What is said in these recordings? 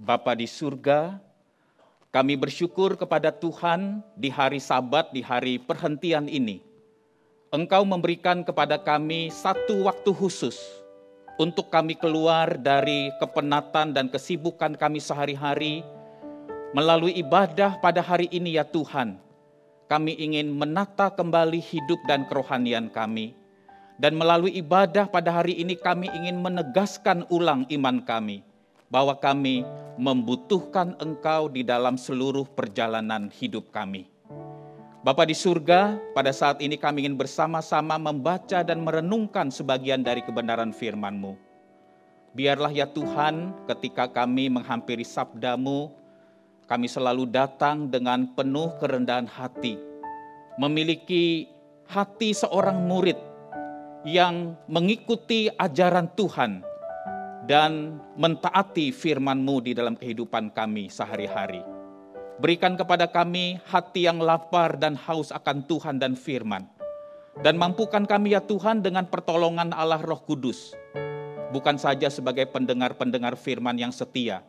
Bapa di surga, kami bersyukur kepada Tuhan di hari Sabat, di hari perhentian ini. Engkau memberikan kepada kami satu waktu khusus untuk kami keluar dari kepenatan dan kesibukan kami sehari-hari. Melalui ibadah pada hari ini ya Tuhan, kami ingin menata kembali hidup dan kerohanian kami. Dan melalui ibadah pada hari ini kami ingin menegaskan ulang iman kami, bahwa kami membutuhkan Engkau di dalam seluruh perjalanan hidup kami. Bapa di surga, pada saat ini kami ingin bersama-sama membaca dan merenungkan sebagian dari kebenaran firman-Mu. Biarlah ya Tuhan, ketika kami menghampiri sabda-Mu, kami selalu datang dengan penuh kerendahan hati, memiliki hati seorang murid yang mengikuti ajaran Tuhan dan mentaati firman-Mu di dalam kehidupan kami sehari-hari. Berikan kepada kami hati yang lapar dan haus akan Tuhan dan firman. Dan mampukan kami ya Tuhan dengan pertolongan Allah Roh Kudus. Bukan saja sebagai pendengar-pendengar firman yang setia,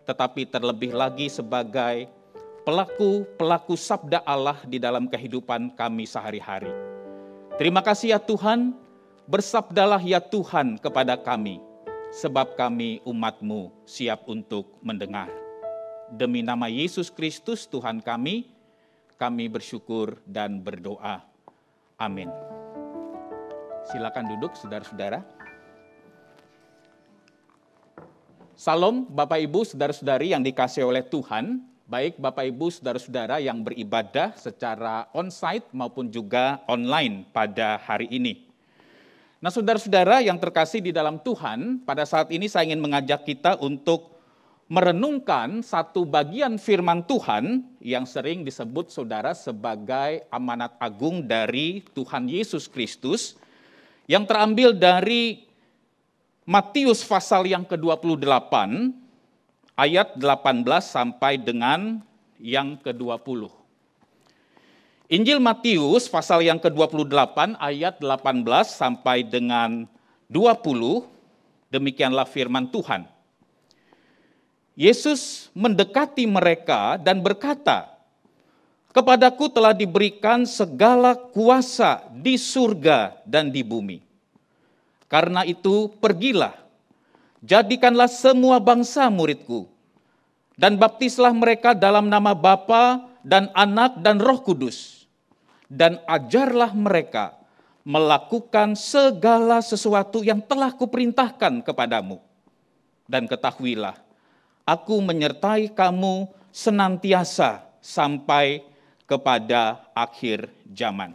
tetapi terlebih lagi sebagai pelaku-pelaku sabda Allah di dalam kehidupan kami sehari-hari. Terima kasih ya Tuhan, bersabdalah ya Tuhan kepada kami, sebab kami umat-Mu siap untuk mendengar. Demi nama Yesus Kristus Tuhan kami bersyukur dan berdoa. Amin. Silakan duduk saudara-saudara. Salam Bapak Ibu saudara-saudari yang dikasihi oleh Tuhan, baik Bapak Ibu saudara-saudara yang beribadah secara onsite maupun juga online pada hari ini. Nah saudara-saudara yang terkasih di dalam Tuhan, pada saat ini saya ingin mengajak kita untuk merenungkan satu bagian firman Tuhan yang sering disebut saudara sebagai amanat agung dari Tuhan Yesus Kristus yang terambil dari Matius pasal yang ke-28 ayat 18 sampai dengan yang ke-20. Injil Matius pasal yang ke-28 ayat 18 sampai dengan 20, demikianlah firman Tuhan. Yesus mendekati mereka dan berkata, "Kepadaku telah diberikan segala kuasa di surga dan di bumi. Karena itu pergilah, jadikanlah semua bangsa muridku, dan baptislah mereka dalam nama Bapa dan Anak dan Roh Kudus, dan ajarlah mereka melakukan segala sesuatu yang telah kuperintahkan kepadamu. Dan ketahuilah, Aku menyertai kamu senantiasa sampai kepada akhir zaman."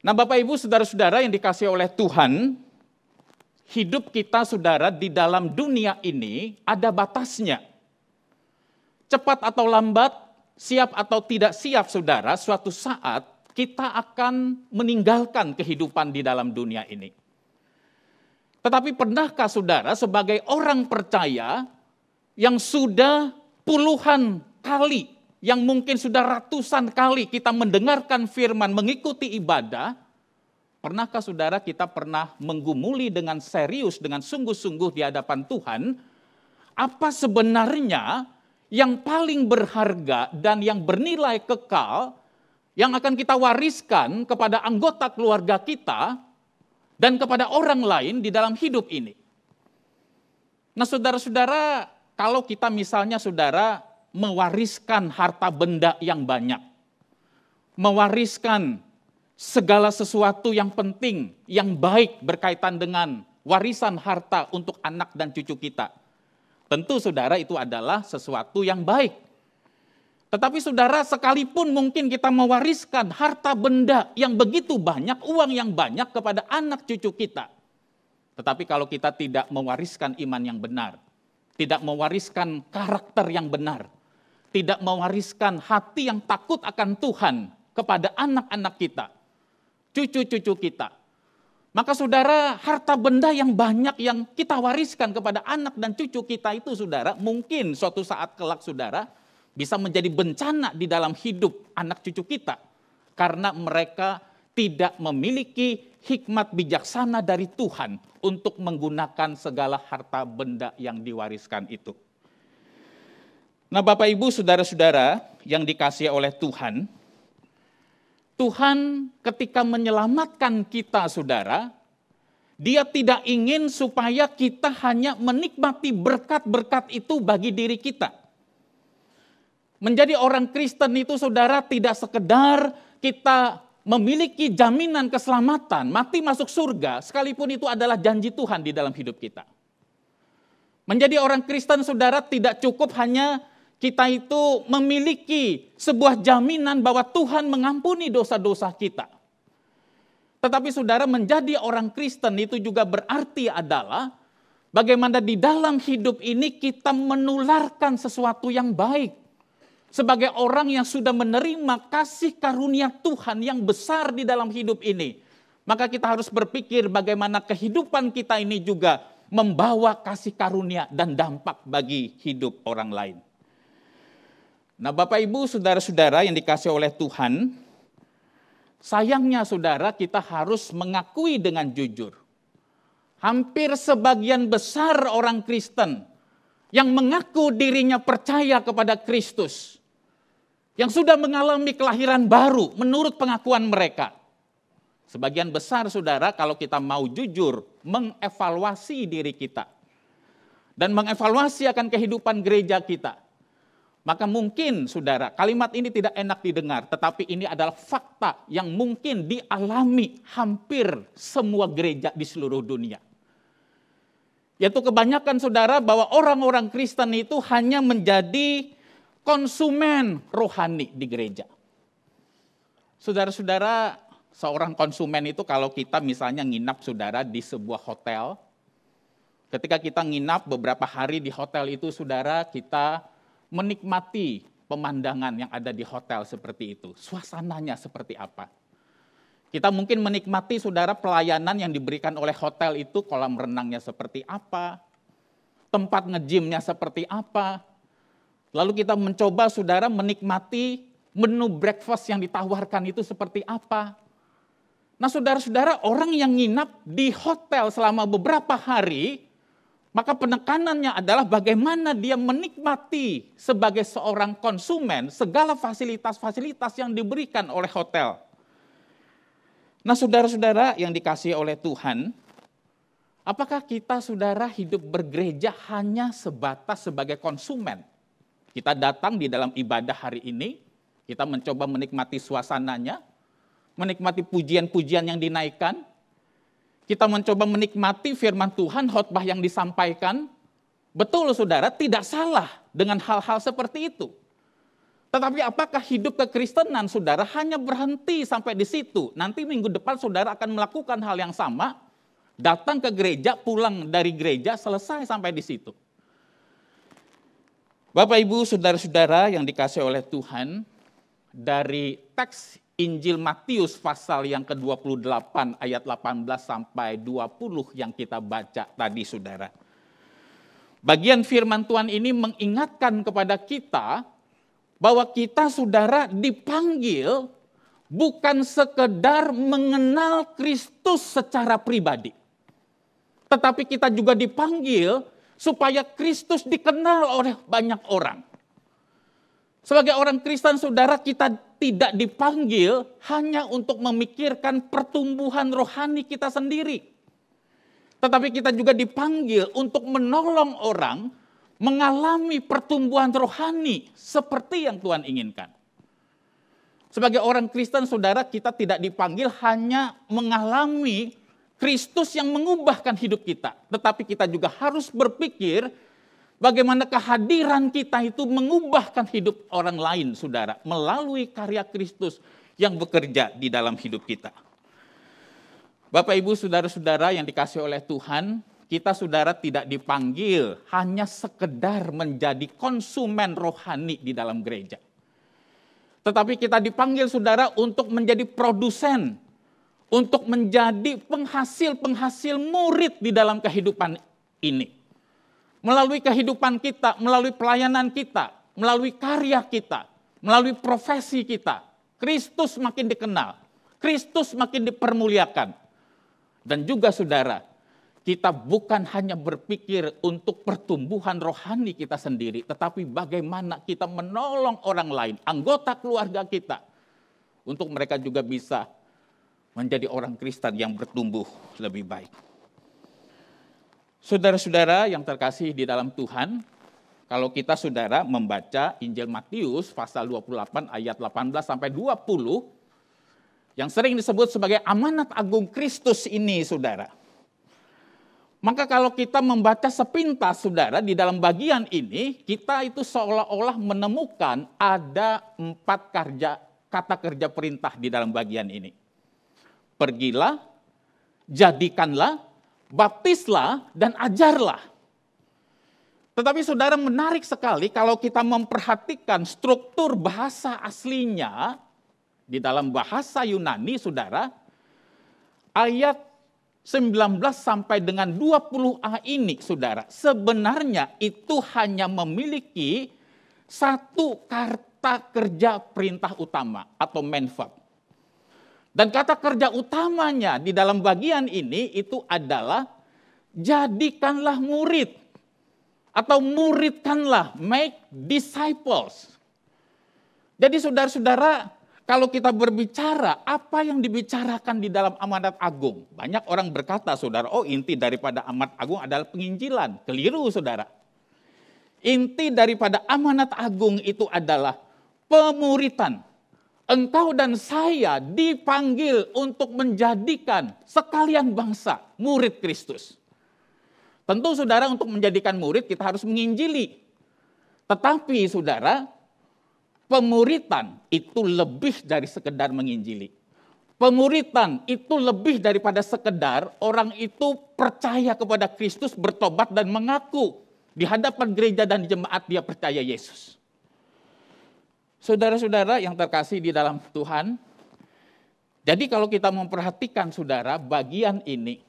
Nah Bapak Ibu saudara-saudara yang dikasihi oleh Tuhan, hidup kita saudara di dalam dunia ini ada batasnya. Cepat atau lambat, siap atau tidak siap saudara, suatu saat kita akan meninggalkan kehidupan di dalam dunia ini. Tetapi pernahkah saudara sebagai orang percaya yang sudah puluhan kali, yang mungkin sudah ratusan kali kita mendengarkan firman, mengikuti ibadah, pernahkah saudara kita pernah menggumuli dengan serius, dengan sungguh-sungguh di hadapan Tuhan, apa sebenarnya yang paling berharga dan yang bernilai kekal, yang akan kita wariskan kepada anggota keluarga kita, dan kepada orang lain di dalam hidup ini. Nah saudara-saudara, kalau kita misalnya saudara mewariskan harta benda yang banyak, mewariskan segala sesuatu yang penting, yang baik berkaitan dengan warisan harta untuk anak dan cucu kita. Tentu saudara itu adalah sesuatu yang baik. Tetapi saudara, sekalipun mungkin kita mewariskan harta benda yang begitu banyak, uang yang banyak kepada anak cucu kita. Tetapi kalau kita tidak mewariskan iman yang benar, tidak mewariskan karakter yang benar, tidak mewariskan hati yang takut akan Tuhan kepada anak-anak kita, cucu-cucu kita, maka saudara, harta benda yang banyak yang kita wariskan kepada anak dan cucu kita itu saudara, mungkin suatu saat kelak saudara, bisa menjadi bencana di dalam hidup anak cucu kita. Karena mereka tidak memiliki hikmat bijaksana dari Tuhan untuk menggunakan segala harta benda yang diwariskan itu. Nah, Bapak Ibu, saudara-saudara yang dikasihi oleh Tuhan, Tuhan ketika menyelamatkan kita, saudara, Dia tidak ingin supaya kita hanya menikmati berkat-berkat itu bagi diri kita. Menjadi orang Kristen itu, saudara, tidak sekedar kita memiliki jaminan keselamatan, mati masuk surga, sekalipun itu adalah janji Tuhan di dalam hidup kita. Menjadi orang Kristen, saudara, tidak cukup hanya kita itu memiliki sebuah jaminan bahwa Tuhan mengampuni dosa-dosa kita. Tetapi saudara, menjadi orang Kristen itu juga berarti adalah bagaimana di dalam hidup ini kita menularkan sesuatu yang baik. Sebagai orang yang sudah menerima kasih karunia Tuhan yang besar di dalam hidup ini, maka kita harus berpikir bagaimana kehidupan kita ini juga membawa kasih karunia dan dampak bagi hidup orang lain. Nah, Bapak Ibu, saudara-saudara yang dikasihi oleh Tuhan, sayangnya saudara, kita harus mengakui dengan jujur. Hampir sebagian besar orang Kristen yang mengaku dirinya percaya kepada Kristus, yang sudah mengalami kelahiran baru menurut pengakuan mereka. Sebagian besar saudara, kalau kita mau jujur, mengevaluasi diri kita dan mengevaluasi akan kehidupan gereja kita, maka mungkin saudara, kalimat ini tidak enak didengar, tetapi ini adalah fakta yang mungkin dialami hampir semua gereja di seluruh dunia. Yaitu kebanyakan saudara bahwa orang-orang Kristen itu hanya menjadi konsumen rohani di gereja. Saudara-saudara, seorang konsumen itu kalau kita misalnya nginap saudara di sebuah hotel, ketika kita nginap beberapa hari di hotel itu saudara, kita menikmati pemandangan yang ada di hotel seperti itu. Suasananya seperti apa. Kita mungkin menikmati saudara pelayanan yang diberikan oleh hotel itu, kolam renangnya seperti apa, tempat nge-gymnya seperti apa. Lalu kita mencoba saudara menikmati menu breakfast yang ditawarkan itu seperti apa. Nah, saudara-saudara, orang yang nginap di hotel selama beberapa hari, maka penekanannya adalah bagaimana dia menikmati sebagai seorang konsumen segala fasilitas-fasilitas yang diberikan oleh hotel. Nah, saudara-saudara yang dikasihi oleh Tuhan, apakah kita saudara hidup bergereja hanya sebatas sebagai konsumen? Kita datang di dalam ibadah hari ini, kita mencoba menikmati suasananya, menikmati pujian-pujian yang dinaikkan, kita mencoba menikmati firman Tuhan, khotbah yang disampaikan. Betul saudara, tidak salah dengan hal-hal seperti itu. Tetapi apakah hidup kekristenan saudara hanya berhenti sampai di situ? Nanti minggu depan saudara akan melakukan hal yang sama, datang ke gereja, pulang dari gereja, selesai sampai di situ. Bapak Ibu, saudara-saudara yang dikasihi oleh Tuhan, dari teks Injil Matius pasal yang ke-28 ayat 18 sampai 20 yang kita baca tadi saudara. Bagian firman Tuhan ini mengingatkan kepada kita bahwa kita saudara dipanggil bukan sekedar mengenal Kristus secara pribadi. Tetapi kita juga dipanggil supaya Kristus dikenal oleh banyak orang. Sebagai orang Kristen, saudara, kita tidak dipanggil hanya untuk memikirkan pertumbuhan rohani kita sendiri. Tetapi kita juga dipanggil untuk menolong orang mengalami pertumbuhan rohani seperti yang Tuhan inginkan. Sebagai orang Kristen, saudara, kita tidak dipanggil hanya mengalami Kristus yang mengubahkan hidup kita. Tetapi kita juga harus berpikir bagaimana kehadiran kita itu mengubahkan hidup orang lain, saudara, melalui karya Kristus yang bekerja di dalam hidup kita. Bapak, Ibu, saudara-saudara yang dikasihi oleh Tuhan, kita saudara tidak dipanggil hanya sekedar menjadi konsumen rohani di dalam gereja. Tetapi kita dipanggil saudara untuk menjadi produsen, untuk menjadi penghasil-penghasil murid di dalam kehidupan ini. Melalui kehidupan kita, melalui pelayanan kita, melalui karya kita, melalui profesi kita, Kristus makin dikenal. Kristus makin dipermuliakan. Dan juga saudara, kita bukan hanya berpikir untuk pertumbuhan rohani kita sendiri, tetapi bagaimana kita menolong orang lain, anggota keluarga kita, untuk mereka juga bisa menjadi orang Kristen yang bertumbuh lebih baik. Saudara-saudara yang terkasih di dalam Tuhan, kalau kita saudara membaca Injil Matius pasal 28 ayat 18 sampai 20, yang sering disebut sebagai amanat agung Kristus ini, saudara. Maka kalau kita membaca sepintas, saudara, di dalam bagian ini, kita itu seolah-olah menemukan ada 4 kata kerja perintah di dalam bagian ini. Pergilah, jadikanlah, baptislah, dan ajarlah. Tetapi saudara, menarik sekali kalau kita memperhatikan struktur bahasa aslinya, di dalam bahasa Yunani, saudara, ayat 19 sampai dengan 20a ini, saudara, sebenarnya itu hanya memiliki satu kata kerja perintah utama atau main verb. Dan kata kerja utamanya di dalam bagian ini itu adalah jadikanlah murid atau muridkanlah, make disciples. Jadi saudara-saudara, kalau kita berbicara, apa yang dibicarakan di dalam amanat agung? Banyak orang berkata, saudara, oh inti daripada amanat agung adalah penginjilan. Keliru, saudara. Inti daripada amanat agung itu adalah pemuritan. Engkau dan saya dipanggil untuk menjadikan sekalian bangsa murid Kristus. Tentu, saudara, untuk menjadikan murid kita harus menginjili. Tetapi, saudara, pemuritan itu lebih dari sekedar menginjili. Pemuritan itu lebih daripada sekedar orang itu percaya kepada Kristus, bertobat dan mengaku di hadapan gereja dan jemaat dia percaya Yesus. Saudara-saudara yang terkasih di dalam Tuhan, jadi kalau kita memperhatikan, saudara, bagian ini,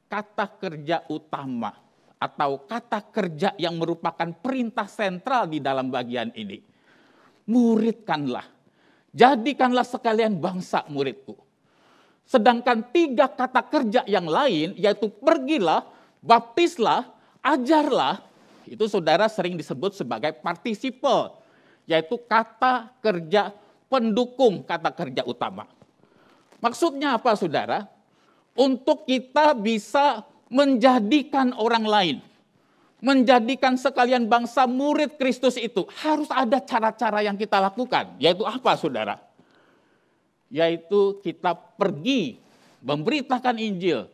kata kerja utama atau kata kerja yang merupakan perintah sentral di dalam bagian ini. Muridkanlah, jadikanlah sekalian bangsa muridku. Sedangkan 3 kata kerja yang lain, yaitu pergilah, baptislah, ajarlah, itu saudara sering disebut sebagai participle, yaitu kata kerja pendukung kata kerja utama. Maksudnya apa, saudara? Untuk kita bisa menjadikan orang lain, menjadikan sekalian bangsa murid Kristus itu harus ada cara-cara yang kita lakukan. Yaitu apa, saudara? Yaitu kita pergi memberitakan Injil,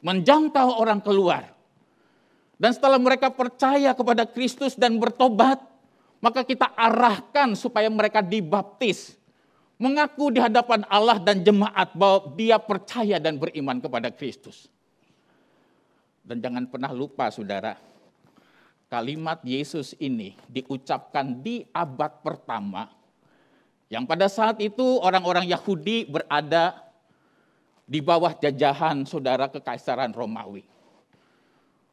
menjangkau orang keluar. Dan setelah mereka percaya kepada Kristus dan bertobat, maka kita arahkan supaya mereka dibaptis, mengaku di hadapan Allah dan jemaat bahwa dia percaya dan beriman kepada Kristus. Dan jangan pernah lupa, saudara, kalimat Yesus ini diucapkan di abad pertama, yang pada saat itu orang-orang Yahudi berada di bawah jajahan, saudara, kekaisaran Romawi.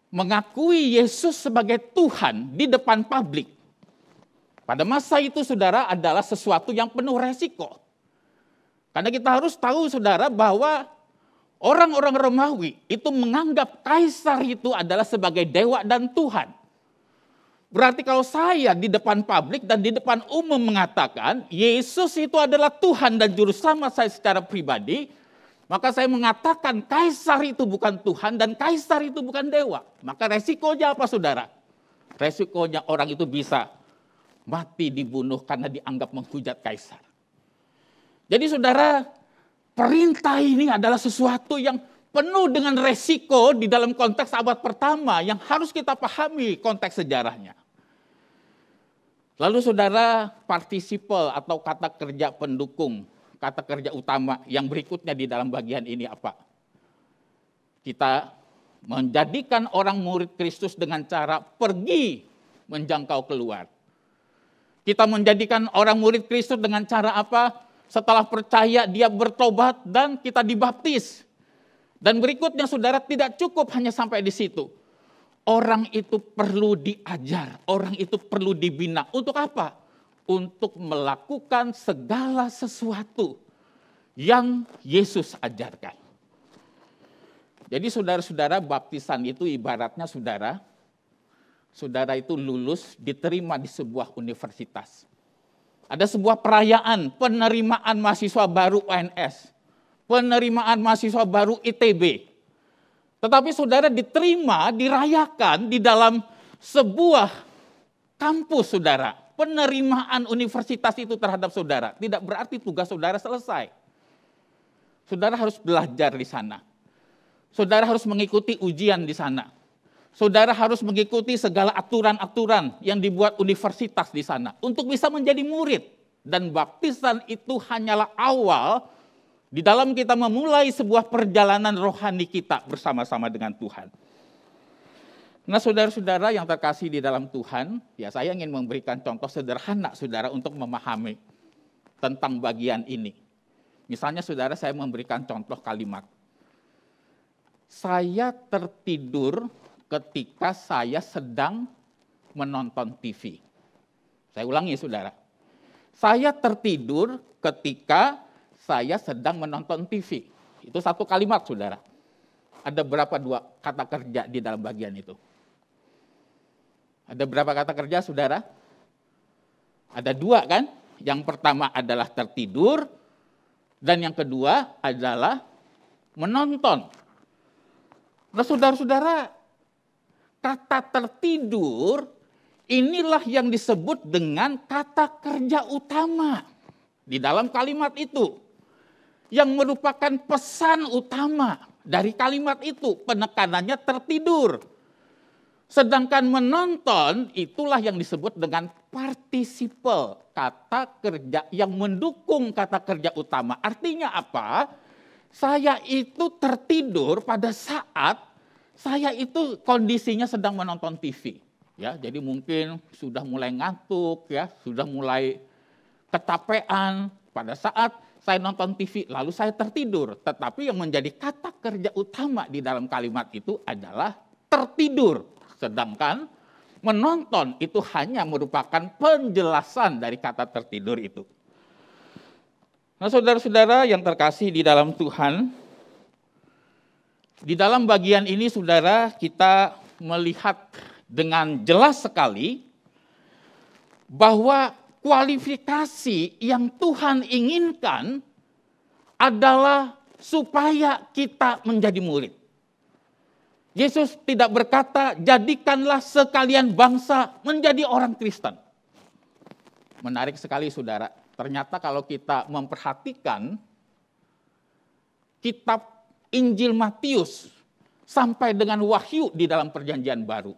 Mengakui Yesus sebagai Tuhan di depan publik, pada masa itu, saudara, adalah sesuatu yang penuh resiko. Karena kita harus tahu, saudara, bahwa orang-orang Romawi itu menganggap kaisar itu adalah sebagai dewa dan Tuhan. Berarti kalau saya di depan publik dan di depan umum mengatakan Yesus itu adalah Tuhan dan juru selamat saya secara pribadi, maka saya mengatakan kaisar itu bukan Tuhan dan kaisar itu bukan dewa. Maka resikonya apa, saudara? Resikonya orang itu bisa mati dibunuh karena dianggap menghujat kaisar. Jadi, saudara, perintah ini adalah sesuatu yang penuh dengan resiko di dalam konteks abad pertama yang harus kita pahami konteks sejarahnya. Lalu, saudara, participle atau kata kerja pendukung, kata kerja utama yang berikutnya di dalam bagian ini apa? Kita menjadikan orang murid Kristus dengan cara pergi menjangkau keluar. Kita menjadikan orang murid Kristus dengan cara apa? Setelah percaya dia bertobat dan kita dibaptis. Dan berikutnya, saudara, tidak cukup hanya sampai di situ. Orang itu perlu diajar, orang itu perlu dibina. Untuk apa? Untuk melakukan segala sesuatu yang Yesus ajarkan. Jadi saudara-saudara, baptisan itu ibaratnya saudara itu lulus, diterima di sebuah universitas. Ada sebuah perayaan penerimaan mahasiswa baru UNS, penerimaan mahasiswa baru ITB. Tetapi saudara diterima, dirayakan di dalam sebuah kampus saudara. Penerimaan universitas itu terhadap saudara tidak berarti tugas saudara selesai. Saudara harus belajar di sana. Saudara harus mengikuti ujian di sana. Saudara harus mengikuti segala aturan-aturan yang dibuat universitas di sana untuk bisa menjadi murid. Dan baptisan itu hanyalah awal di dalam kita memulai sebuah perjalanan rohani kita bersama-sama dengan Tuhan. Nah, saudara-saudara yang terkasih di dalam Tuhan, ya saya ingin memberikan contoh sederhana saudara untuk memahami tentang bagian ini. Misalnya saudara, saya memberikan contoh kalimat. Saya tertidur ketika saya sedang menonton TV. Saya ulangi saudara. Saya tertidur ketika saya sedang menonton TV. Itu satu kalimat saudara. Ada berapa dua kata kerja di dalam bagian itu? Ada berapa kata kerja saudara? Ada dua kan? Yang pertama adalah tertidur. Dan yang kedua adalah menonton. Nah saudara-saudara, kata tertidur inilah yang disebut dengan kata kerja utama di dalam kalimat itu. Yang merupakan pesan utama dari kalimat itu, penekanannya tertidur. Sedangkan menonton itulah yang disebut dengan participle, kata kerja yang mendukung kata kerja utama. Artinya apa? Saya itu tertidur pada saat saya itu kondisinya sedang menonton TV. Ya, jadi mungkin sudah mulai ngantuk, ya, sudah mulai kecapean pada saat saya nonton TV, lalu saya tertidur. Tetapi yang menjadi kata kerja utama di dalam kalimat itu adalah tertidur. Sedangkan menonton itu hanya merupakan penjelasan dari kata tertidur itu. Nah saudara-saudara yang terkasih di dalam Tuhan, di dalam bagian ini saudara kita melihat dengan jelas sekali bahwa kualifikasi yang Tuhan inginkan adalah supaya kita menjadi murid. Yesus tidak berkata, jadikanlah sekalian bangsa menjadi orang Kristen. Menarik sekali saudara, ternyata kalau kita memperhatikan kitab Injil Matius sampai dengan Wahyu di dalam Perjanjian Baru,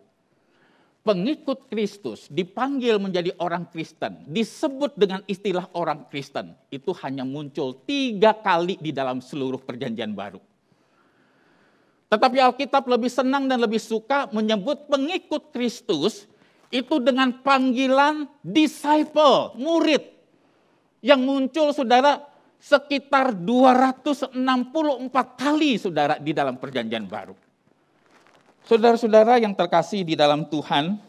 pengikut Kristus dipanggil menjadi orang Kristen, disebut dengan istilah orang Kristen, itu hanya muncul 3 kali di dalam seluruh Perjanjian Baru. Tetapi Alkitab lebih senang dan lebih suka menyebut pengikut Kristus itu dengan panggilan disciple, murid. Yang muncul saudara sekitar 264 kali saudara di dalam Perjanjian Baru. Saudara-saudara yang terkasih di dalam Tuhan,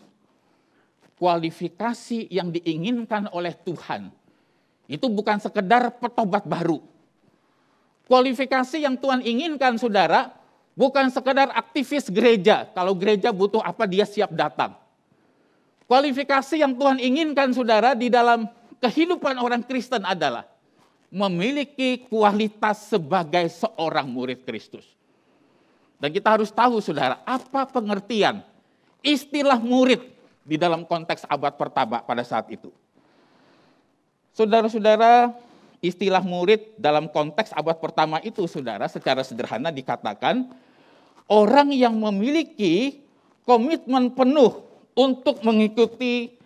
kualifikasi yang diinginkan oleh Tuhan itu bukan sekedar petobat baru. Kualifikasi yang Tuhan inginkan saudara bukan sekedar aktivis gereja. Kalau gereja butuh apa dia siap datang. Kualifikasi yang Tuhan inginkan saudara di dalam kehidupan orang Kristen adalah memiliki kualitas sebagai seorang murid Kristus. Dan kita harus tahu saudara, apa pengertian istilah murid di dalam konteks abad pertama pada saat itu. Saudara-saudara, istilah murid dalam konteks abad pertama itu saudara secara sederhana dikatakan orang yang memiliki komitmen penuh untuk mengikuti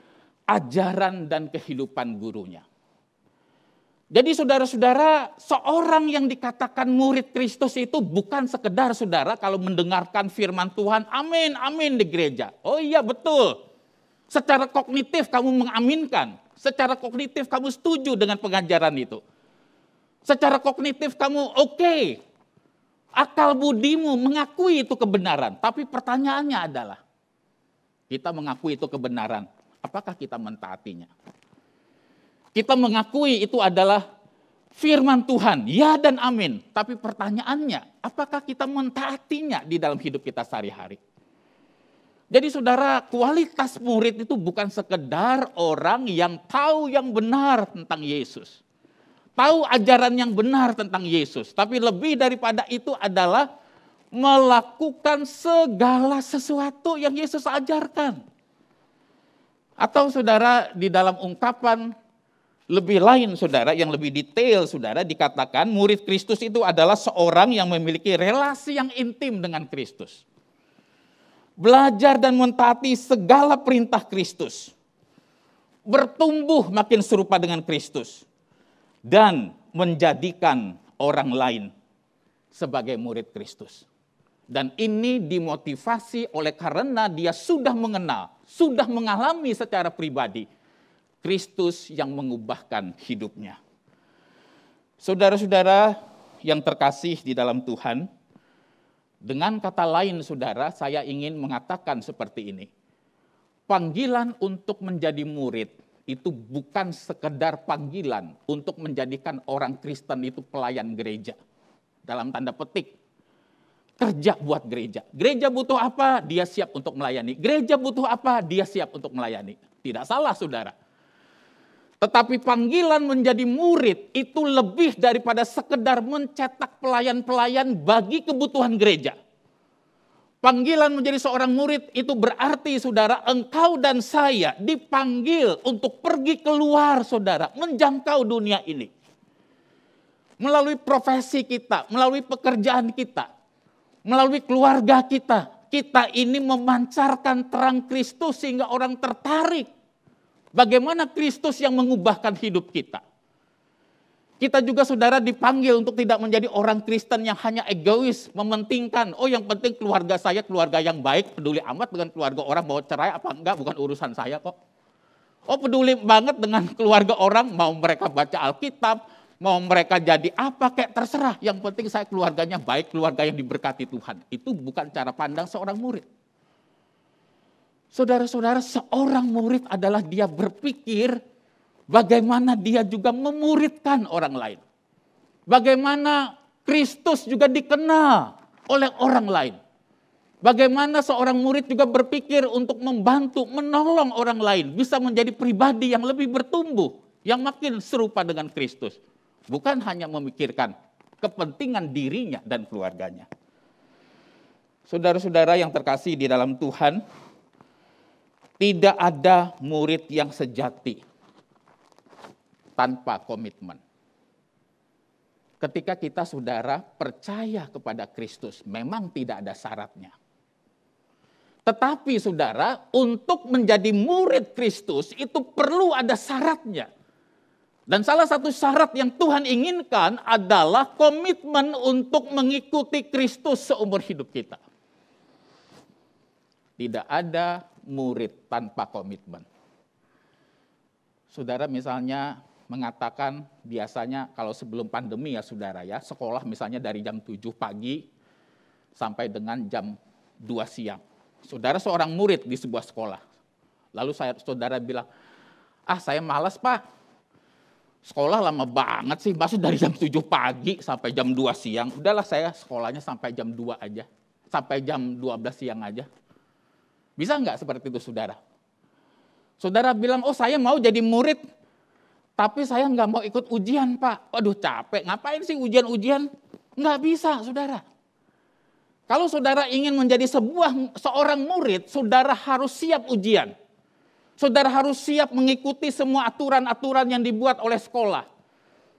ajaran dan kehidupan gurunya. Jadi saudara-saudara, seorang yang dikatakan murid Kristus itu bukan sekedar saudara kalau mendengarkan firman Tuhan, amin, amin di gereja. Oh iya betul, secara kognitif kamu mengaminkan, secara kognitif kamu setuju dengan pengajaran itu. Secara kognitif kamu oke, akal budimu mengakui itu kebenaran. Tapi pertanyaannya adalah, kita mengakui itu kebenaran, apakah kita mentaatinya? Kita mengakui itu adalah firman Tuhan, ya dan amin. Tapi pertanyaannya, apakah kita mentaatinya di dalam hidup kita sehari-hari? Jadi saudara, kualitas murid itu bukan sekedar orang yang tahu yang benar tentang Yesus. Tahu ajaran yang benar tentang Yesus. Tapi lebih daripada itu adalah melakukan segala sesuatu yang Yesus ajarkan. Atau saudara, di dalam ungkapan lebih lain saudara, yang lebih detail saudara, dikatakan murid Kristus itu adalah seorang yang memiliki relasi yang intim dengan Kristus. Belajar dan mentaati segala perintah Kristus. Bertumbuh makin serupa dengan Kristus. Dan menjadikan orang lain sebagai murid Kristus. Dan ini dimotivasi oleh karena dia sudah mengenal, sudah mengalami secara pribadi Kristus yang mengubahkan hidupnya. Saudara-saudara yang terkasih di dalam Tuhan, dengan kata lain saudara, saya ingin mengatakan seperti ini. Panggilan untuk menjadi murid itu bukan sekedar panggilan untuk menjadikan orang Kristen itu pelayan gereja. Dalam tanda petik, kerja buat gereja. Gereja butuh apa? Dia siap untuk melayani. Gereja butuh apa? Dia siap untuk melayani. Tidak salah saudara. Tetapi panggilan menjadi murid itu lebih daripada sekedar mencetak pelayan-pelayan bagi kebutuhan gereja. Panggilan menjadi seorang murid itu berarti saudara, engkau dan saya dipanggil untuk pergi keluar saudara, menjangkau dunia ini. Melalui profesi kita, melalui pekerjaan kita, melalui keluarga kita, kita ini memancarkan terang Kristus sehingga orang tertarik. Bagaimana Kristus yang mengubahkan hidup kita. Kita juga saudara dipanggil untuk tidak menjadi orang Kristen yang hanya egois, mementingkan, oh yang penting keluarga saya keluarga yang baik, peduli amat dengan keluarga orang mau cerai apa enggak, bukan urusan saya kok. Oh peduli banget dengan keluarga orang, mau mereka baca Alkitab, mau mereka jadi apa kayak terserah, yang penting saya keluarganya baik, keluarga yang diberkati Tuhan. Itu bukan cara pandang seorang murid. Saudara-saudara, seorang murid adalah dia berpikir bagaimana dia juga memuridkan orang lain. Bagaimana Kristus juga dikenal oleh orang lain. Bagaimana seorang murid juga berpikir untuk membantu, menolong orang lain. Bisa menjadi pribadi yang lebih bertumbuh, yang makin serupa dengan Kristus. Bukan hanya memikirkan kepentingan dirinya dan keluarganya. Saudara-saudara yang terkasih di dalam Tuhan, tidak ada murid yang sejati tanpa komitmen. Ketika kita saudara percaya kepada Kristus, memang tidak ada syaratnya. Tetapi saudara, untuk menjadi murid Kristus itu perlu ada syaratnya. Dan salah satu syarat yang Tuhan inginkan adalah komitmen untuk mengikuti Kristus seumur hidup kita. Tidak ada murid tanpa komitmen. Saudara misalnya mengatakan biasanya kalau sebelum pandemi ya saudara ya, sekolah misalnya dari jam 7 pagi sampai dengan jam 2 siang. Saudara seorang murid di sebuah sekolah. Lalu saudara bilang, saya malas pak, sekolah lama banget sih, maksud dari jam 7 pagi sampai jam 2 siang. Udahlah saya sekolahnya sampai jam 2 aja, sampai jam 12 siang aja. Bisa enggak seperti itu saudara? Saudara bilang, saya mau jadi murid, tapi saya enggak mau ikut ujian pak. Waduh capek, ngapain sih ujian-ujian? Enggak bisa saudara. Kalau saudara ingin menjadi seorang murid, saudara harus siap ujian. Saudara harus siap mengikuti semua aturan-aturan yang dibuat oleh sekolah.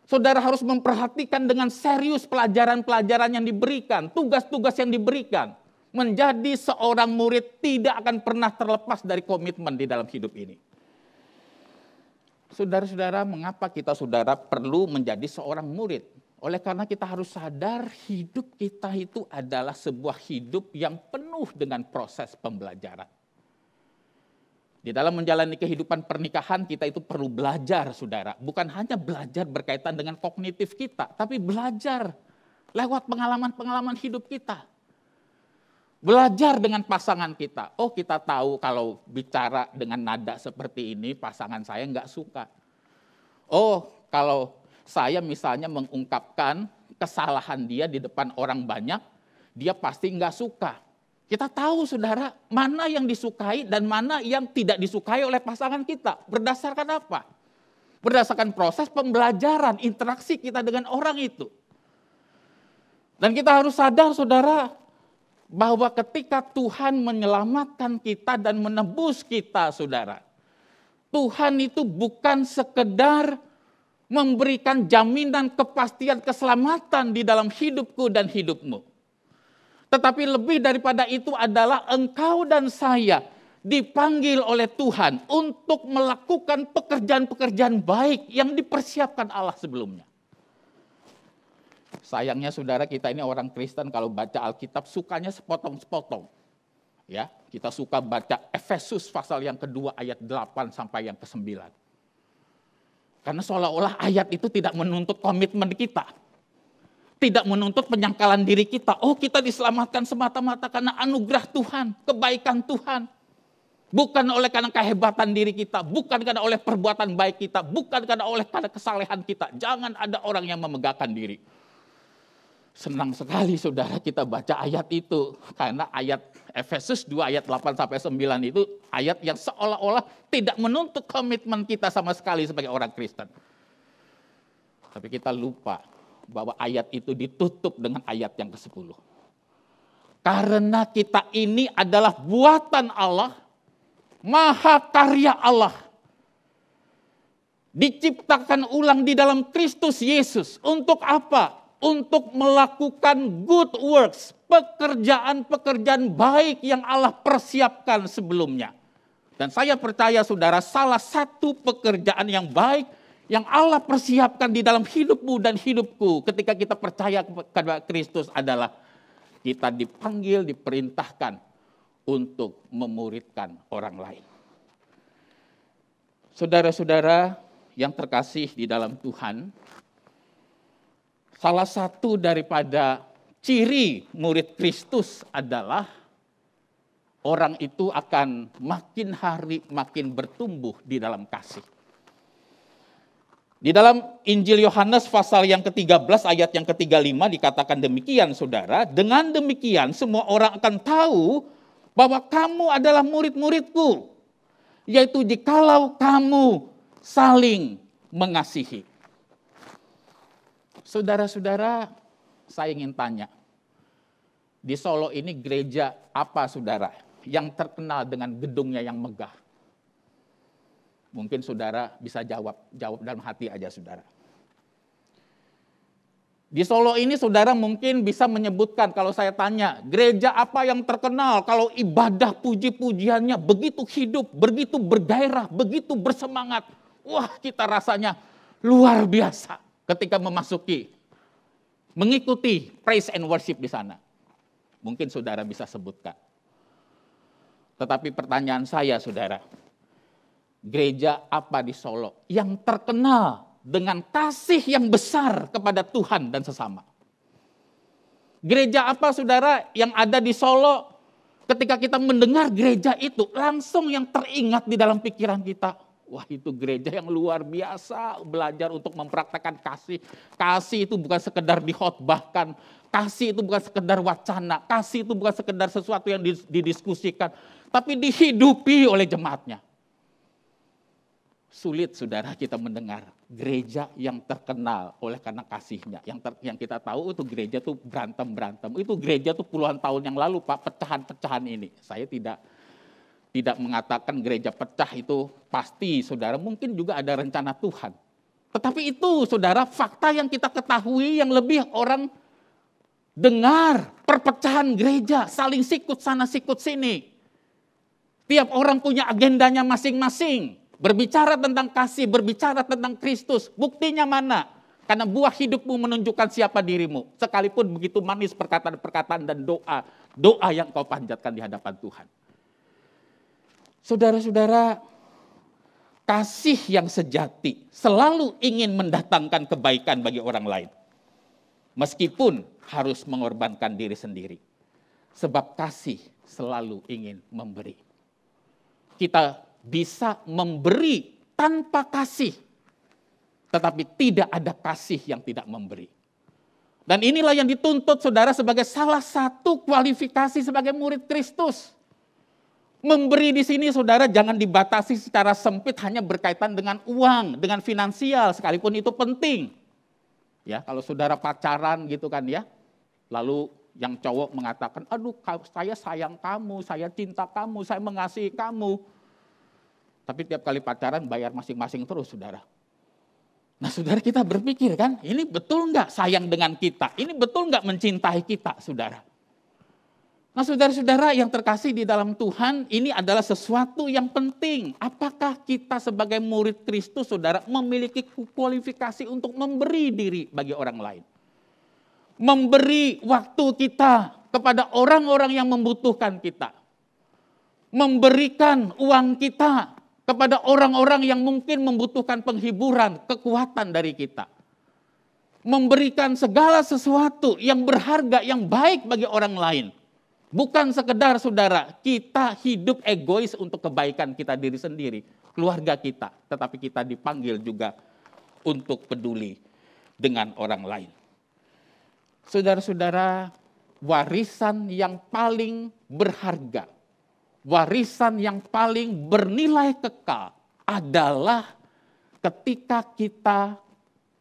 Saudara harus memperhatikan dengan serius pelajaran-pelajaran yang diberikan, tugas-tugas yang diberikan. Menjadi seorang murid tidak akan pernah terlepas dari komitmen di dalam hidup ini. Saudara-saudara, mengapa kita saudara perlu menjadi seorang murid? Oleh karena kita harus sadar hidup kita itu adalah sebuah hidup yang penuh dengan proses pembelajaran. Di dalam menjalani kehidupan pernikahan kita itu perlu belajar saudara. Bukan hanya belajar berkaitan dengan kognitif kita, tapi belajar lewat pengalaman-pengalaman hidup kita. Belajar dengan pasangan kita. Kita tahu kalau bicara dengan nada seperti ini pasangan saya enggak suka. Kalau saya misalnya mengungkapkan kesalahan dia di depan orang banyak, dia pasti nggak suka. Kita tahu saudara, mana yang disukai dan mana yang tidak disukai oleh pasangan kita. Berdasarkan apa? Berdasarkan proses pembelajaran, interaksi kita dengan orang itu. Dan kita harus sadar saudara, bahwa ketika Tuhan menyelamatkan kita dan menebus kita saudara, Tuhan itu bukan sekedar memberikan jaminan kepastian keselamatan di dalam hidupku dan hidupmu. Tetapi lebih daripada itu adalah engkau dan saya dipanggil oleh Tuhan untuk melakukan pekerjaan-pekerjaan baik yang dipersiapkan Allah sebelumnya. Sayangnya saudara, kita ini orang Kristen kalau baca Alkitab sukanya sepotong-sepotong. Ya, kita suka baca Efesus pasal yang kedua ayat 8 sampai yang ke-9. Karena seolah-olah ayat itu tidak menuntut komitmen kita. Tidak menuntut penyangkalan diri kita. Oh, kita diselamatkan semata-mata karena anugerah Tuhan, kebaikan Tuhan. Bukan oleh karena kehebatan diri kita, bukan karena oleh perbuatan baik kita, bukan karena kesalehan kita. Jangan ada orang yang memegahkan diri. Senang sekali saudara kita baca ayat itu. Karena ayat Efesus 2 ayat 8 sampai 9 itu ayat yang seolah-olah tidak menuntut komitmen kita sama sekali sebagai orang Kristen. Tapi kita lupa bahwa ayat itu ditutup dengan ayat yang ke-10. Karena kita ini adalah buatan Allah, mahakarya Allah. Diciptakan ulang di dalam Kristus Yesus. Untuk apa? Untuk melakukan good works, pekerjaan-pekerjaan baik yang Allah persiapkan sebelumnya. Dan saya percaya saudara, salah satu pekerjaan yang baik yang Allah persiapkan di dalam hidupmu dan hidupku ketika kita percaya kepada Kristus adalah kita dipanggil, diperintahkan untuk memuridkan orang lain. Saudara-saudara yang terkasih di dalam Tuhan, salah satu daripada ciri murid Kristus adalah orang itu akan makin hari makin bertumbuh di dalam kasih. Di dalam Injil Yohanes pasal yang ke-13 ayat yang ke-35 dikatakan demikian saudara, dengan demikian semua orang akan tahu bahwa kamu adalah murid-muridku, yaitu jikalau kamu saling mengasihi. Saudara-saudara, saya ingin tanya, di Solo ini gereja apa saudara yang terkenal dengan gedungnya yang megah? Mungkin saudara bisa jawab dalam hati aja saudara. Di Solo ini saudara mungkin bisa menyebutkan kalau saya tanya, gereja apa yang terkenal kalau ibadah puji-pujiannya begitu hidup, begitu bergairah, begitu bersemangat. Wah, kita rasanya luar biasa ketika mengikuti praise and worship di sana. Mungkin saudara bisa sebutkan. Tetapi pertanyaan saya saudara, gereja apa di Solo yang terkenal dengan kasih yang besar kepada Tuhan dan sesama? Gereja apa saudara yang ada di Solo ketika kita mendengar gereja itu langsung yang teringat di dalam pikiran kita? Wah, itu gereja yang luar biasa belajar untuk mempraktekkan kasih. Kasih itu bukan sekedar dikhotbahkan. Kasih itu bukan sekedar wacana. Kasih itu bukan sekedar sesuatu yang didiskusikan. Tapi dihidupi oleh jemaatnya. Sulit saudara kita mendengar gereja yang terkenal oleh karena kasihnya. Yang kita tahu itu gereja tuh berantem. Itu gereja tuh puluhan tahun yang lalu Pak, pecahan-pecahan ini. Saya tidak mengatakan gereja pecah itu pasti saudara, mungkin juga ada rencana Tuhan. Tetapi itu saudara fakta yang kita ketahui yang lebih orang dengar, perpecahan gereja, saling sikut sana sikut sini. Tiap orang punya agendanya masing-masing. Berbicara tentang kasih, berbicara tentang Kristus. Buktinya mana? Karena buah hidupmu menunjukkan siapa dirimu. Sekalipun begitu manis perkataan-perkataan dan doa yang kau panjatkan di hadapan Tuhan. Saudara-saudara, kasih yang sejati selalu ingin mendatangkan kebaikan bagi orang lain. Meskipun harus mengorbankan diri sendiri. Sebab kasih selalu ingin memberi. Kita bisa memberi tanpa kasih. tetapi tidak ada kasih yang tidak memberi. Dan inilah yang dituntut saudara sebagai salah satu kualifikasi sebagai murid Kristus. Memberi di sini saudara jangan dibatasi secara sempit hanya berkaitan dengan uang, dengan finansial, sekalipun itu penting. Ya, kalau saudara pacaran gitu kan ya, lalu yang cowok mengatakan, aduh saya sayang kamu, saya cinta kamu, saya mengasihi kamu. Tapi tiap kali pacaran bayar masing-masing terus saudara. Nah saudara kita berpikir kan, ini betul nggak sayang dengan kita? Ini betul nggak mencintai kita saudara? Nah saudara-saudara yang terkasih di dalam Tuhan, ini adalah sesuatu yang penting. Apakah kita sebagai murid Kristus saudara memiliki kualifikasi untuk memberi diri bagi orang lain? Memberi waktu kita kepada orang-orang yang membutuhkan kita. Memberikan uang kita kepada orang-orang yang mungkin membutuhkan penghiburan, kekuatan dari kita. Memberikan segala sesuatu yang berharga, yang baik bagi orang lain. Bukan sekedar saudara, kita hidup egois untuk kebaikan kita diri sendiri, keluarga kita. Tetapi kita dipanggil juga untuk peduli dengan orang lain. Saudara-saudara, warisan yang paling berharga, warisan yang paling bernilai kekal adalah ketika kita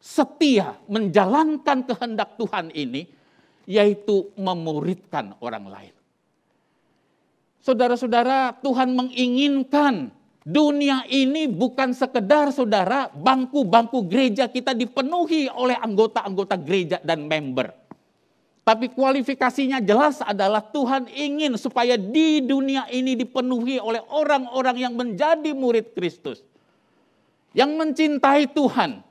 setia menjalankan kehendak Tuhan ini, yaitu memuridkan orang lain. Saudara-saudara, Tuhan menginginkan dunia ini bukan sekedar saudara bangku-bangku gereja kita dipenuhi oleh anggota-anggota gereja dan member. Tapi kualifikasinya jelas adalah Tuhan ingin supaya di dunia ini dipenuhi oleh orang-orang yang menjadi murid Kristus. Yang mencintai Tuhan.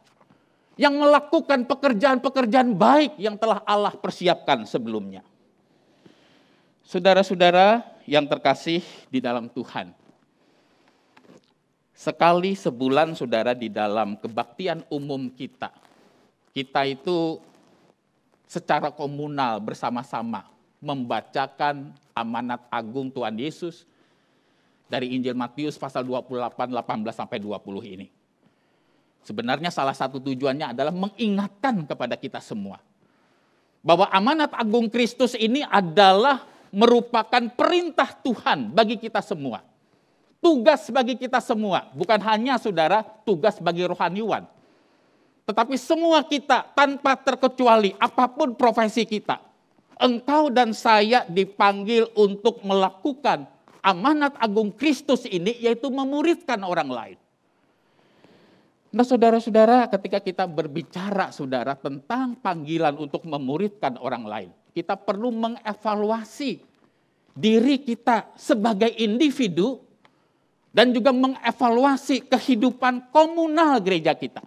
Yang melakukan pekerjaan-pekerjaan baik yang telah Allah persiapkan sebelumnya. Saudara-saudara yang terkasih di dalam Tuhan. Sekali sebulan saudara di dalam kebaktian umum kita. Kita itu secara komunal bersama-sama membacakan amanat agung Tuhan Yesus dari Injil Matius pasal 28, 18 sampai 20 ini. Sebenarnya salah satu tujuannya adalah mengingatkan kepada kita semua bahwa amanat agung Kristus ini adalah merupakan perintah Tuhan bagi kita semua. Tugas bagi kita semua, bukan hanya saudara tugas bagi rohaniwan. Tetapi semua kita tanpa terkecuali apapun profesi kita. Engkau dan saya dipanggil untuk melakukan amanat agung Kristus ini, yaitu memuridkan orang lain. Nah saudara-saudara, ketika kita berbicara saudara tentang panggilan untuk memuridkan orang lain, kita perlu mengevaluasi diri kita sebagai individu dan juga mengevaluasi kehidupan komunal gereja kita.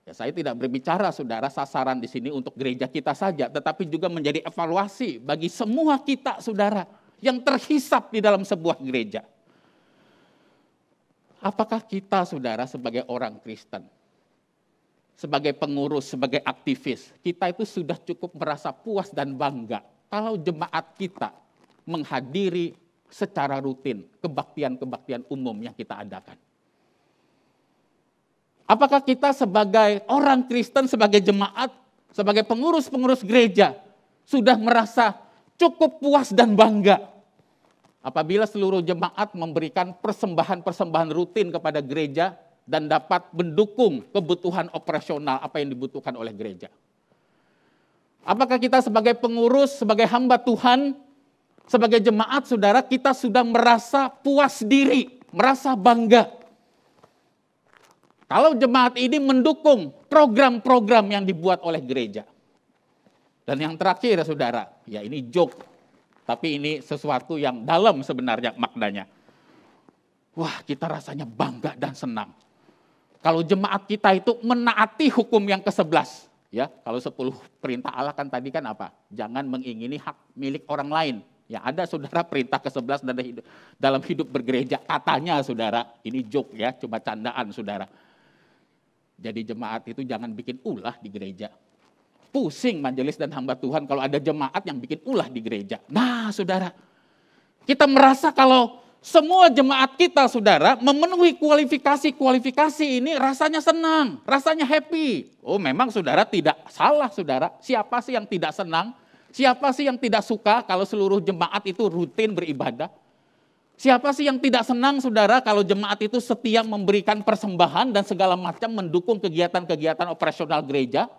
Ya, saya tidak berbicara saudara sasaran di sini untuk gereja kita saja, tetapi juga menjadi evaluasi bagi semua kita saudara yang terhisap di dalam sebuah gereja. Apakah kita saudara sebagai orang Kristen, sebagai pengurus, sebagai aktivis, kita itu sudah cukup merasa puas dan bangga kalau jemaat kita menghadiri secara rutin kebaktian-kebaktian umum yang kita adakan. Apakah kita sebagai orang Kristen, sebagai jemaat, sebagai pengurus-pengurus gereja sudah merasa cukup puas dan bangga apabila seluruh jemaat memberikan persembahan-persembahan rutin kepada gereja dan dapat mendukung kebutuhan operasional apa yang dibutuhkan oleh gereja? Apakah kita sebagai pengurus, sebagai hamba Tuhan, sebagai jemaat saudara, kita sudah merasa puas diri, merasa bangga kalau jemaat ini mendukung program-program yang dibuat oleh gereja? Dan yang terakhir saudara, ya ini joke, tapi ini sesuatu yang dalam sebenarnya maknanya. Wah, kita rasanya bangga dan senang kalau jemaat kita itu menaati hukum yang ke-11. Ya, kalau 10 perintah Allah kan tadi kan apa? Jangan mengingini hak milik orang lain. Ya, ada saudara perintah ke-11 dalam hidup bergereja. Katanya saudara, ini joke ya, cuma candaan saudara. Jadi jemaat itu jangan bikin ulah di gereja. Pusing majelis dan hamba Tuhan kalau ada jemaat yang bikin ulah di gereja. Nah saudara, kita merasa kalau Semua jemaat kita, saudara, memenuhi kualifikasi ini rasanya senang, rasanya happy. Oh, memang saudara tidak salah, saudara. Siapa sih yang tidak senang? Siapa sih yang tidak suka kalau seluruh jemaat itu rutin beribadah? Siapa sih yang tidak senang, saudara, kalau jemaat itu setia memberikan persembahan dan segala macam mendukung kegiatan-kegiatan operasional gereja?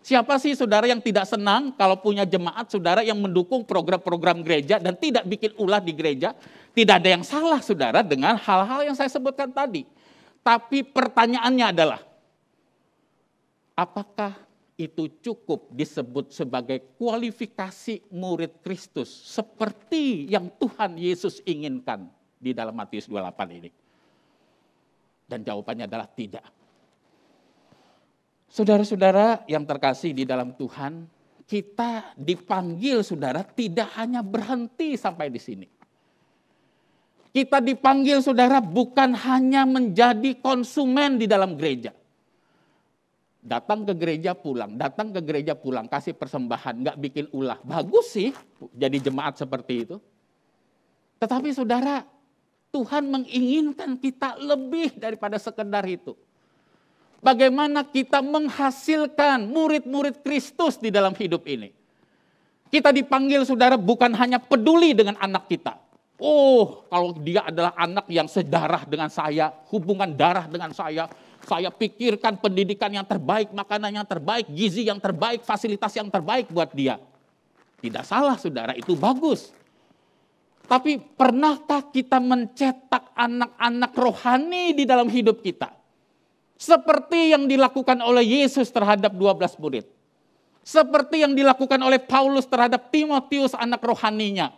Siapa sih, saudara, yang tidak senang kalau punya jemaat, saudara, yang mendukung program-program gereja dan tidak bikin ulah di gereja? Tidak ada yang salah, saudara, dengan hal-hal yang saya sebutkan tadi. Tapi pertanyaannya adalah, apakah itu cukup disebut sebagai kualifikasi murid Kristus seperti yang Tuhan Yesus inginkan di dalam Matius 28 ini? Dan jawabannya adalah tidak. Saudara-saudara yang terkasih di dalam Tuhan, kita dipanggil, saudara, tidak hanya berhenti sampai di sini. Kita dipanggil, saudara, bukan hanya menjadi konsumen di dalam gereja. Datang ke gereja pulang, kasih persembahan, nggak bikin ulah. Bagus sih jadi jemaat seperti itu. Tetapi saudara, Tuhan menginginkan kita lebih daripada sekedar itu. Bagaimana kita menghasilkan murid-murid Kristus di dalam hidup ini. Kita dipanggil, saudara, bukan hanya peduli dengan anak kita. Oh, kalau dia adalah anak yang sedarah dengan saya, hubungan darah dengan saya pikirkan pendidikan yang terbaik, makanan yang terbaik, gizi yang terbaik, fasilitas yang terbaik buat dia. Tidak salah, saudara, itu bagus. Tapi pernahkah kita mencetak anak-anak rohani di dalam hidup kita? Seperti yang dilakukan oleh Yesus terhadap 12 murid. Seperti yang dilakukan oleh Paulus terhadap Timotius, anak rohaninya.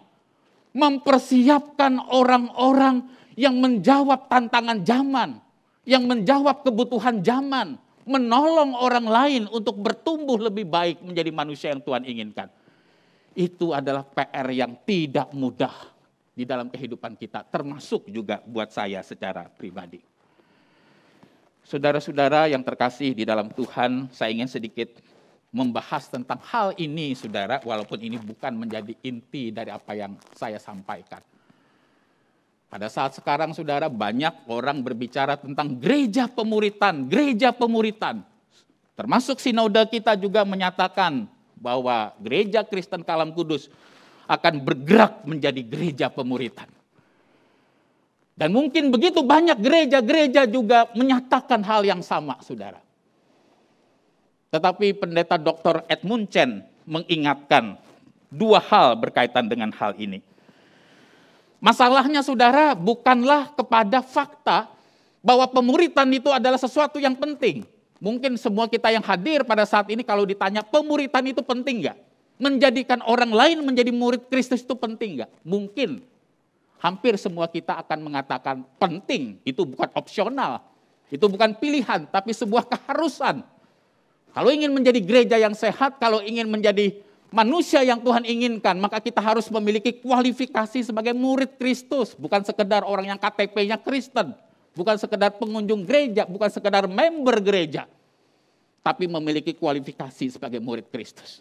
Mempersiapkan orang-orang yang menjawab tantangan zaman. Yang menjawab kebutuhan zaman. Menolong orang lain untuk bertumbuh lebih baik menjadi manusia yang Tuhan inginkan. Itu adalah PR yang tidak mudah di dalam kehidupan kita. Termasuk juga buat saya secara pribadi. Saudara-saudara yang terkasih di dalam Tuhan, saya ingin sedikit membahas tentang hal ini, saudara, walaupun ini bukan menjadi inti dari apa yang saya sampaikan. Pada saat sekarang, saudara, banyak orang berbicara tentang gereja pemuritan. Termasuk sinode kita juga menyatakan bahwa gereja Kristen Kalam Kudus akan bergerak menjadi gereja pemuritan. Dan mungkin begitu banyak gereja-gereja juga menyatakan hal yang sama, saudara. Tetapi pendeta Dr. Edmund Chen mengingatkan dua hal berkaitan dengan hal ini. Masalahnya, saudara, bukanlah kepada fakta bahwa pemuritan itu adalah sesuatu yang penting. Mungkin semua kita yang hadir pada saat ini kalau ditanya pemuritan itu penting nggak? Menjadikan orang lain menjadi murid Kristus itu penting nggak? Mungkin. Hampir semua kita akan mengatakan penting, itu bukan opsional, itu bukan pilihan, tapi sebuah keharusan. Kalau ingin menjadi gereja yang sehat, kalau ingin menjadi manusia yang Tuhan inginkan, maka kita harus memiliki kualifikasi sebagai murid Kristus, bukan sekedar orang yang KTP-nya Kristen, bukan sekedar pengunjung gereja, bukan sekedar member gereja, tapi memiliki kualifikasi sebagai murid Kristus.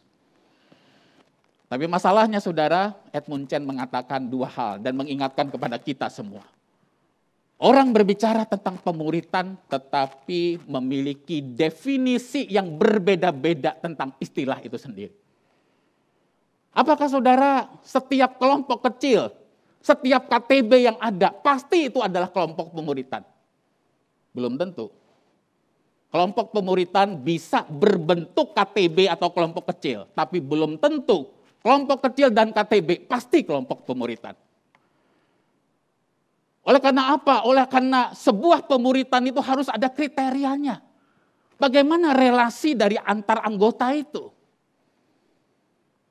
Tapi masalahnya, saudara, Edmund Chen mengatakan dua hal dan mengingatkan kepada kita semua. Orang berbicara tentang pemuritan tetapi memiliki definisi yang berbeda-beda tentang istilah itu sendiri. Apakah, saudara, setiap kelompok kecil, setiap KTB yang ada, pasti itu adalah kelompok pemuritan? Belum tentu. Kelompok pemuritan bisa berbentuk KTB atau kelompok kecil, tapi belum tentu kelompok kecil dan KTB pasti kelompok pemuritan. Oleh karena apa? Oleh karena sebuah pemuritan itu harus ada kriterianya. Bagaimana relasi dari antar anggota itu?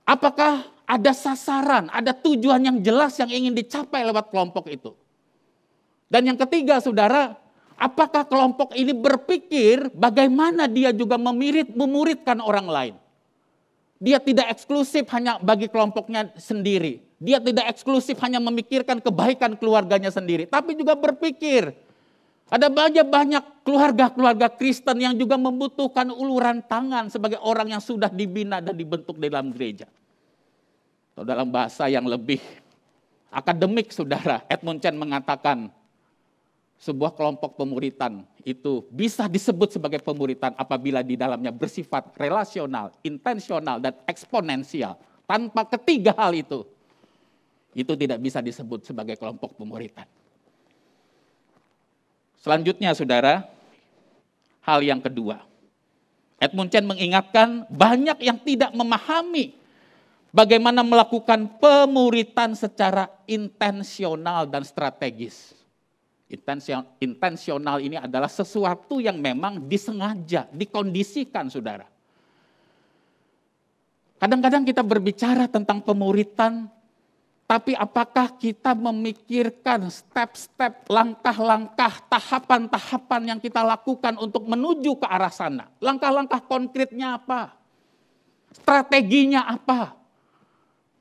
Apakah ada sasaran, ada tujuan yang jelas yang ingin dicapai lewat kelompok itu? Dan yang ketiga, saudara, apakah kelompok ini berpikir bagaimana dia juga memuridkan orang lain? Dia tidak eksklusif hanya bagi kelompoknya sendiri. Dia tidak eksklusif hanya memikirkan kebaikan keluarganya sendiri. Tapi juga berpikir, ada banyak keluarga-keluarga Kristen yang juga membutuhkan uluran tangan sebagai orang yang sudah dibina dan dibentuk dalam gereja. Atau dalam bahasa yang lebih akademik, saudara, Edmund Chen mengatakan sebuah kelompok pemuritan itu bisa disebut sebagai pemuritan apabila di dalamnya bersifat relasional, intensional, dan eksponensial. Tanpa ketiga hal itu tidak bisa disebut sebagai kelompok pemuritan. Selanjutnya, saudara, hal yang kedua. Edmund Chen mengingatkan banyak yang tidak memahami bagaimana melakukan pemuritan secara intensional dan strategis. Intensional ini adalah sesuatu yang memang disengaja, dikondisikan, saudara. Kadang-kadang kita berbicara tentang pemuritan, tapi apakah kita memikirkan step-step, langkah-langkah, tahapan-tahapan yang kita lakukan untuk menuju ke arah sana? Langkah-langkah konkretnya apa? Strateginya apa?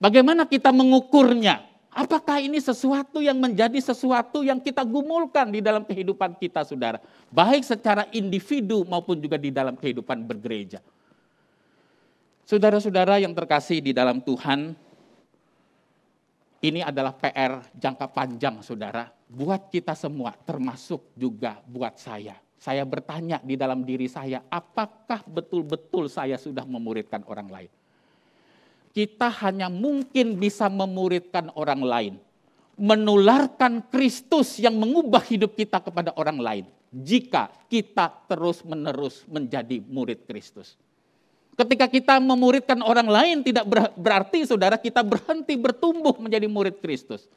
Bagaimana kita mengukurnya? Apakah ini sesuatu yang menjadi sesuatu yang kita gumulkan di dalam kehidupan kita, saudara? Baik secara individu maupun juga di dalam kehidupan bergereja. Saudara-saudara yang terkasih di dalam Tuhan, ini adalah PR jangka panjang, saudara, buat kita semua, termasuk juga buat saya. Saya bertanya di dalam diri saya, apakah betul-betul saya sudah memuridkan orang lain? Kita hanya mungkin bisa memuridkan orang lain, menularkan Kristus yang mengubah hidup kita kepada orang lain, jika kita terus-menerus menjadi murid Kristus. Ketika kita memuridkan orang lain tidak berarti, saudara, kita berhenti bertumbuh menjadi murid Kristus.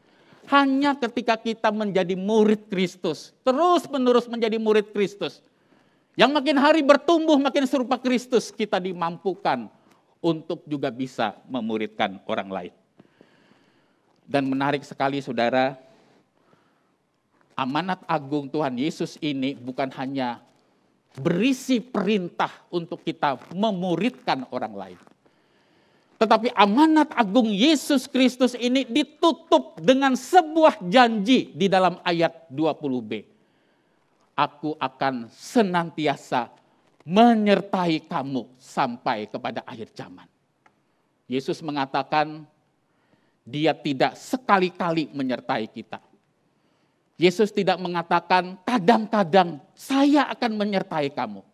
Hanya ketika kita menjadi murid Kristus, terus-menerus menjadi murid Kristus, yang makin hari bertumbuh makin serupa Kristus, kita dimampukan untuk juga bisa memuridkan orang lain. Dan menarik sekali, saudara, amanat agung Tuhan Yesus ini bukan hanya berisi perintah untuk kita memuridkan orang lain. Tetapi amanat agung Yesus Kristus ini ditutup dengan sebuah janji di dalam ayat 20b. Aku akan senantiasa menyertai kamu sampai kepada akhir zaman. Yesus mengatakan dia tidak sekali-kali menyertai kita. Yesus tidak mengatakan kadang-kadang saya akan menyertai kamu.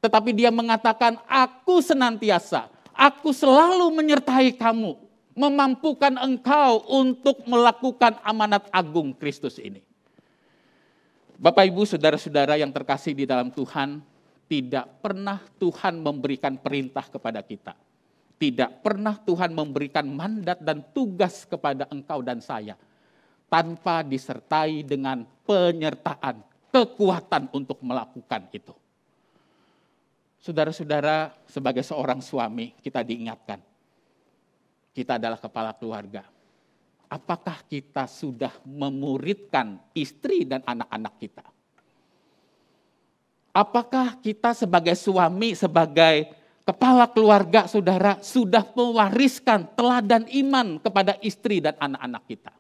Tetapi dia mengatakan aku senantiasa, aku selalu menyertai kamu. Memampukan engkau untuk melakukan amanat agung Kristus ini. Bapak, Ibu, saudara-saudara yang terkasih di dalam Tuhan, tidak pernah Tuhan memberikan perintah kepada kita. Tidak pernah Tuhan memberikan mandat dan tugas kepada engkau dan saya tanpa disertai dengan penyertaan, kekuatan untuk melakukan itu. Saudara-saudara, sebagai seorang suami, kita diingatkan, kita adalah kepala keluarga. Apakah kita sudah memuridkan istri dan anak-anak kita? Apakah kita sebagai suami, sebagai kepala keluarga, saudara, sudah mewariskan teladan iman kepada istri dan anak-anak kita?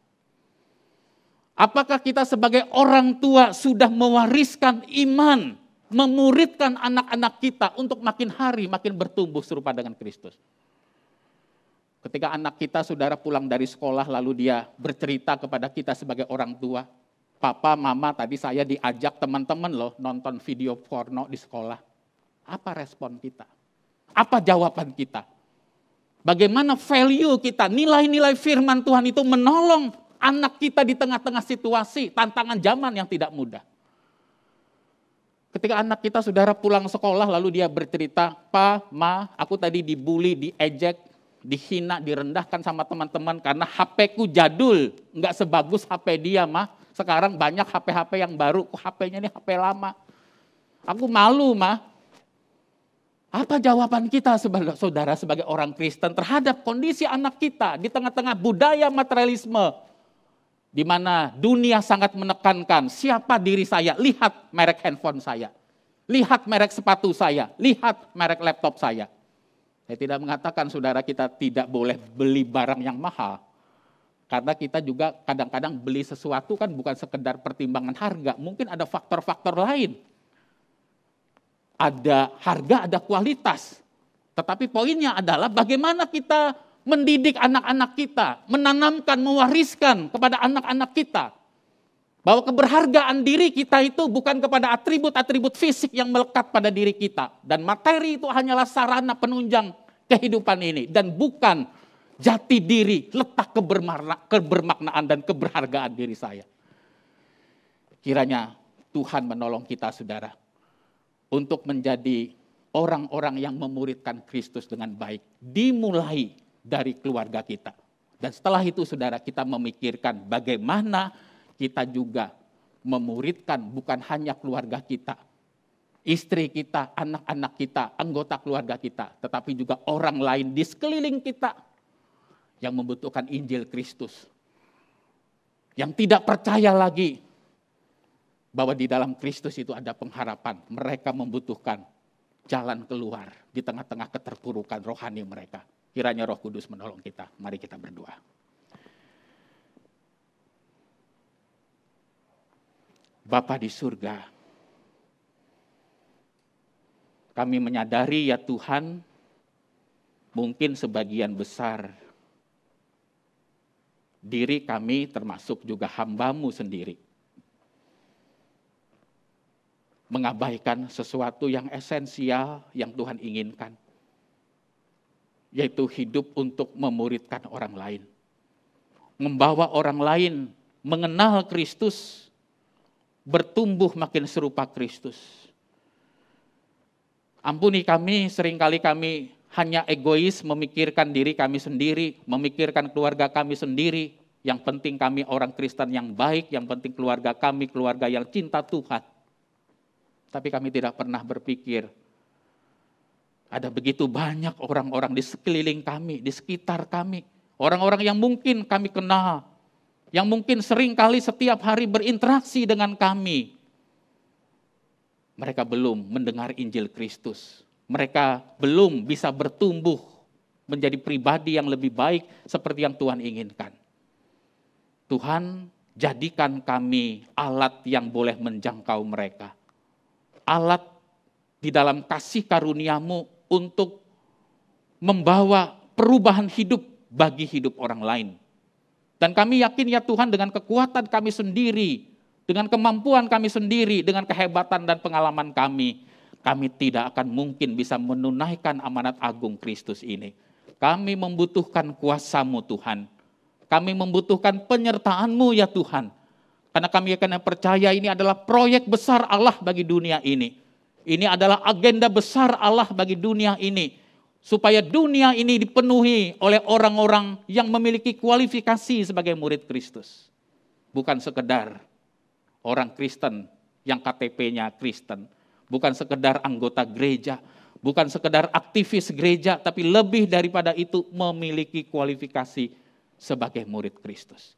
Apakah kita sebagai orang tua sudah mewariskan iman, memuridkan anak-anak kita untuk makin hari makin bertumbuh serupa dengan Kristus? Ketika anak kita, saudara, pulang dari sekolah lalu dia bercerita kepada kita sebagai orang tua, Papa, Mama, tadi saya diajak teman-teman loh nonton video porno di sekolah. Apa respon kita? Apa jawaban kita? Bagaimana value kita, nilai-nilai firman Tuhan itu menolong anak kita di tengah-tengah situasi, tantangan zaman yang tidak mudah. Ketika anak kita, saudara, pulang sekolah lalu dia bercerita, Pa, Ma, aku tadi dibully, diejek, dihina, direndahkan sama teman-teman karena HP-ku jadul, nggak sebagus HP dia, Ma. Sekarang banyak HP-HP yang baru, HP-nya ini HP lama. Aku malu, Ma. Apa jawaban kita, saudara, sebagai orang Kristen terhadap kondisi anak kita di tengah-tengah budaya materialisme, di mana dunia sangat menekankan siapa diri saya, lihat merek handphone saya, lihat merek sepatu saya, lihat merek laptop saya. Saya tidak mengatakan, saudara, kita tidak boleh beli barang yang mahal. Karena kita juga kadang-kadang beli sesuatu kan bukan sekedar pertimbangan harga, mungkin ada faktor-faktor lain. Ada harga, ada kualitas. Tetapi poinnya adalah bagaimana kita mendidik anak-anak kita, menanamkan, mewariskan kepada anak-anak kita. Bahwa keberhargaan diri kita itu bukan kepada atribut-atribut fisik yang melekat pada diri kita. Dan materi itu hanyalah sarana penunjang kehidupan ini. Dan bukan jati diri, letak kebermaknaan dan keberhargaan diri saya. Kiranya Tuhan menolong kita, saudara, untuk menjadi orang-orang yang memuridkan Kristus dengan baik. Dimulai dari keluarga kita. Dan setelah itu, saudara, kita memikirkan bagaimana kita juga memuridkan bukan hanya keluarga kita, istri kita, anak-anak kita, anggota keluarga kita, tetapi juga orang lain di sekeliling kita yang membutuhkan Injil Kristus. Yang tidak percaya lagi bahwa di dalam Kristus itu ada pengharapan. Mereka membutuhkan jalan keluar di tengah-tengah keterpurukan rohani mereka. Kiranya Roh Kudus menolong kita. Mari kita berdoa. Bapa di surga, kami menyadari ya Tuhan, mungkin sebagian besar diri kami termasuk juga hamba-Mu sendiri, mengabaikan sesuatu yang esensial yang Tuhan inginkan, yaitu hidup untuk memuridkan orang lain, membawa orang lain mengenal Kristus, bertumbuh makin serupa Kristus. Ampuni kami, seringkali kami hanya egois memikirkan diri kami sendiri, memikirkan keluarga kami sendiri. Yang penting kami orang Kristen yang baik, yang penting keluarga kami, keluarga yang cinta Tuhan. Tapi kami tidak pernah berpikir, ada begitu banyak orang-orang di sekeliling kami, di sekitar kami. Orang-orang yang mungkin kami kenal, yang mungkin sering kali setiap hari berinteraksi dengan kami. Mereka belum mendengar Injil Kristus. Mereka belum bisa bertumbuh menjadi pribadi yang lebih baik seperti yang Tuhan inginkan. Tuhan, jadikan kami alat yang boleh menjangkau mereka. Alat di dalam kasih karunia-Mu untuk membawa perubahan hidup bagi hidup orang lain. Dan kami yakin ya Tuhan, dengan kekuatan kami sendiri, dengan kemampuan kami sendiri, dengan kehebatan dan pengalaman kami tidak akan mungkin bisa menunaikan amanat agung Kristus ini. Kami membutuhkan kuasa-Mu Tuhan. Kami membutuhkan penyertaan-Mu ya Tuhan. Karena kami akan percaya ini adalah proyek besar Allah bagi dunia ini. Ini adalah agenda besar Allah bagi dunia ini. Supaya dunia ini dipenuhi oleh orang-orang yang memiliki kualifikasi sebagai murid Kristus. Bukan sekedar orang Kristen yang KTP-nya Kristen. Bukan sekedar anggota gereja. Bukan sekedar aktivis gereja. Tapi lebih daripada itu memiliki kualifikasi sebagai murid Kristus.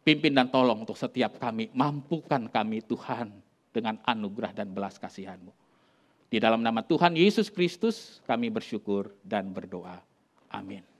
Pimpin dan tolong untuk setiap kami. Mampukan kami Tuhan dengan anugerah dan belas kasihan-Mu. Di dalam nama Tuhan Yesus Kristus kami bersyukur dan berdoa. Amin.